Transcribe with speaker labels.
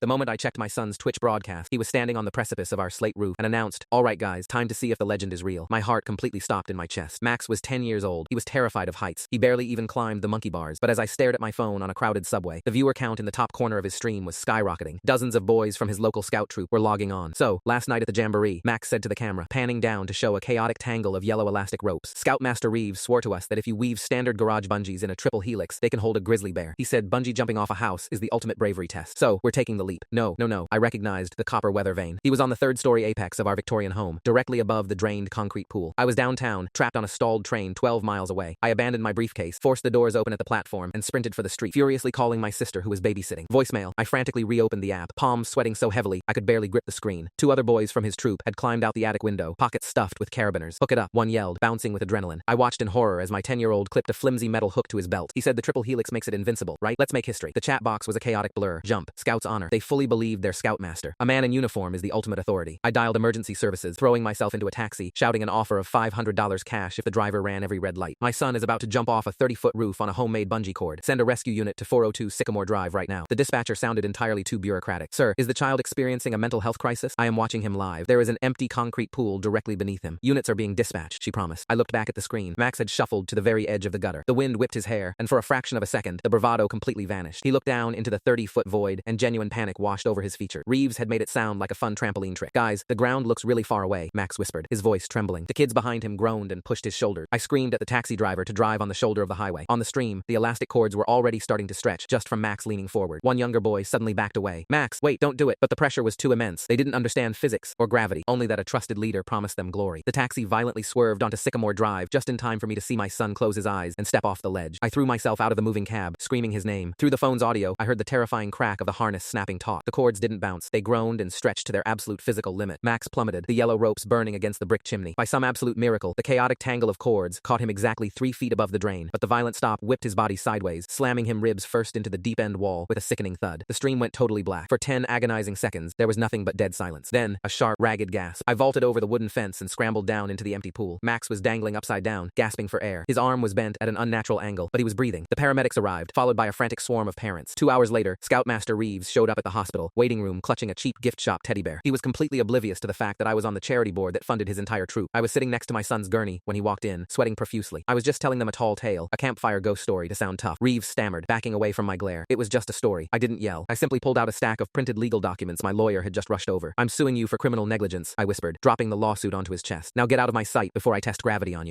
Speaker 1: The moment I checked my son's Twitch broadcast, he was standing on the precipice of our slate roof and announced, "All right guys, time to see if the legend is real." My heart completely stopped in my chest. Max was 10 years old. He was terrified of heights. He barely even climbed the monkey bars. But as I stared at my phone on a crowded subway, the viewer count in the top corner of his stream was skyrocketing. Dozens of boys from his local scout troop were logging on. So, last night at the jamboree, Max said to the camera, panning down to show a chaotic tangle of yellow elastic ropes. Scoutmaster Reeves swore to us that if you weave standard garage bungees in a triple helix, they can hold a grizzly bear. He said bungee jumping off a house is the ultimate bravery test. So, we're taking the leap. No. I recognized the copper weather vane. He was on the third-story apex of our Victorian home, directly above the drained concrete pool. I was downtown, trapped on a stalled train 12 miles away. I abandoned my briefcase, forced the doors open at the platform, and sprinted for the street, furiously calling my sister who was babysitting. Voicemail. I frantically reopened the app, palms sweating so heavily I could barely grip the screen. Two other boys from his troop had climbed out the attic window, pockets stuffed with carabiners. "Hook it up," one yelled, bouncing with adrenaline. I watched in horror as my 10-year-old clipped a flimsy metal hook to his belt. He said the triple helix makes it invincible, right? Let's make history. The chat box was a chaotic blur. Jump. Scout's honor. They fully believed their scoutmaster. A man in uniform is the ultimate authority. I dialed emergency services, throwing myself into a taxi, shouting an offer of $500 cash if the driver ran every red light. My son is about to jump off a 30-foot roof on a homemade bungee cord. Send a rescue unit to 402 Sycamore Drive right now. The dispatcher sounded entirely too bureaucratic. "Sir, is the child experiencing a mental health crisis? I am watching him live. There is an empty concrete pool directly beneath him. Units are being dispatched," she promised. I looked back at the screen. Max had shuffled to the very edge of the gutter. The wind whipped his hair, and for a fraction of a second, the bravado completely vanished. He looked down into the 30-foot void, and genuine panic washed over his features. Reeves had made it sound like a fun trampoline trick. "Guys, the ground looks really far away," Max whispered, his voice trembling. The kids behind him groaned and pushed his shoulders. I screamed at the taxi driver to drive on the shoulder of the highway. On the stream, the elastic cords were already starting to stretch, just from Max leaning forward. One younger boy suddenly backed away. "Max, wait, don't do it." But the pressure was too immense. They didn't understand physics or gravity, only that a trusted leader promised them glory. The taxi violently swerved onto Sycamore Drive, just in time for me to see my son close his eyes and step off the ledge. I threw myself out of the moving cab, screaming his name. Through the phone's audio, I heard the terrifying crack of the harness snapping taut. The cords didn't bounce. They groaned and stretched to their absolute physical limit. Max plummeted, the yellow ropes burning against the brick chimney. By some absolute miracle, the chaotic tangle of cords caught him exactly 3 feet above the drain, but the violent stop whipped his body sideways, slamming him ribs first into the deep end wall with a sickening thud. The stream went totally black. For 10 agonizing seconds, there was nothing but dead silence. Then, a sharp, ragged gasp. I vaulted over the wooden fence and scrambled down into the empty pool. Max was dangling upside down, gasping for air. His arm was bent at an unnatural angle, but he was breathing. The paramedics arrived, followed by a frantic swarm of parents. 2 hours later, Scoutmaster Reeves showed up at the hospital, waiting room clutching a cheap gift shop teddy bear. He was completely oblivious to the fact that I was on the charity board that funded his entire troop. I was sitting next to my son's gurney when he walked in, sweating profusely. I was just telling them a tall tale, a campfire ghost story to sound tough. Reeves stammered, backing away from my glare. "It was just a story." I didn't yell. I simply pulled out a stack of printed legal documents my lawyer had just rushed over. "I'm suing you for criminal negligence," I whispered, dropping the lawsuit onto his chest. "Now get out of my sight before I test gravity on you."